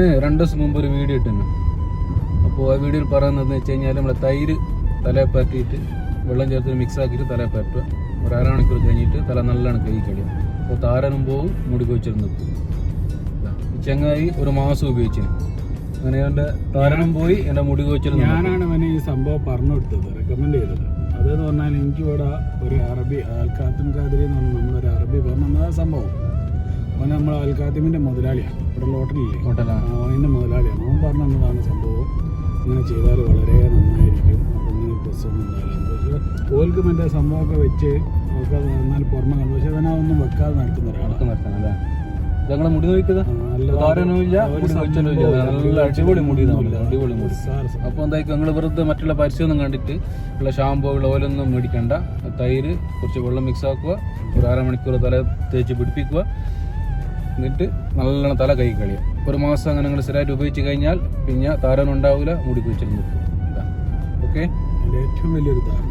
2 ദിവസം മുമ്പ് ഒരു വീഡിയോ ഇട്ടിരുന്നു. അപ്പോൾ ആ വീഡിയോയിൽ പറയുന്നതെന്ന് വെച്ച് കഴിഞ്ഞാൽ നമ്മളെ തൈര് തലയെ പറ്റിയിട്ട് വെള്ളം ചേർത്ത് മിക്സ് ആക്കിയിട്ട് തലയെ പറ്റുക. ഒരു അരമണിക്കൂർ കഴിഞ്ഞിട്ട് തല നല്ലോണം കൈ കളിയും. അപ്പോൾ താരനും പോവും, മുടി കൊഴിച്ചിരുന്നു. ഈ ചങ്ങായി 1 മാസം ഉപയോഗിച്ചു. അങ്ങനെ എൻ്റെ താരനും പോയി, എൻ്റെ മുടി കൊഴിച്ചിരുന്നു. ഞാനാണ് അവന് ഈ സംഭവം പറഞ്ഞു കൊടുത്തത്, റെക്കമെൻഡ് ചെയ്തത്. അതെന്ന് പറഞ്ഞാൽ എനിക്കിവിടെ ഒരു അറബി അൽഖാത്തിം ഖാദിരി എന്ന് പറഞ്ഞാൽ നമ്മളൊരു അറബി പറഞ്ഞ സംഭവം. അവൻ നമ്മൾ അൽഖാത്തിമിൻ്റെ മുതലാളിയാണ്, ഇവിടെ ഹോട്ടലില്ലേ, അവൻ്റെ മുതലാളിയാണ്. അവൻ പറഞ്ഞു തന്നതാണ് സംഭവം. ഇങ്ങനെ ചെയ്താൽ വളരെ നന്നായിരിക്കും. അപ്പോൾ ഇങ്ങനെ പ്രശ്നമൊന്നും ഉണ്ടാവില്ല. പക്ഷേ ഓൽക്കും എൻ്റെ സംഭവമൊക്കെ വെച്ച് നോക്കാതെ നന്നാൽ പുറമെ കണ്ടു. പക്ഷെ അവനതൊന്നും വെക്കാതെ നടക്കുന്ന ഒരാളാണ്. ഞങ്ങളെ മുടി നോക്കിയത് അടിപൊളി മുടി, അടിപൊളി മുടി. അപ്പോൾ എന്തായിരിക്കും നിങ്ങൾ വെറുതെ മറ്റുള്ള പരസ്യമൊന്നും കണ്ടിട്ട് ഉള്ള ഷാമ്പോ ഓയിലൊന്നും മേടിക്കണ്ട. തൈര് കുറച്ച് വെള്ളം മിക്സ് ആക്കുക, ഒരു അരമണിക്കൂർ തല തേച്ച് പിടിപ്പിക്കുക, എന്നിട്ട് നല്ലോണം തല കൈ കളിയുക. 1 മാസം അങ്ങനെ നിങ്ങൾ സ്ഥിരമായിട്ട് ഉപയോഗിച്ച് കഴിഞ്ഞാൽ പിന്നെ താരനും ഉണ്ടാവില്ല, മുടി കുഴിച്ചിരുന്നു. ഓക്കെ, ഏറ്റവും വലിയൊരു താരം.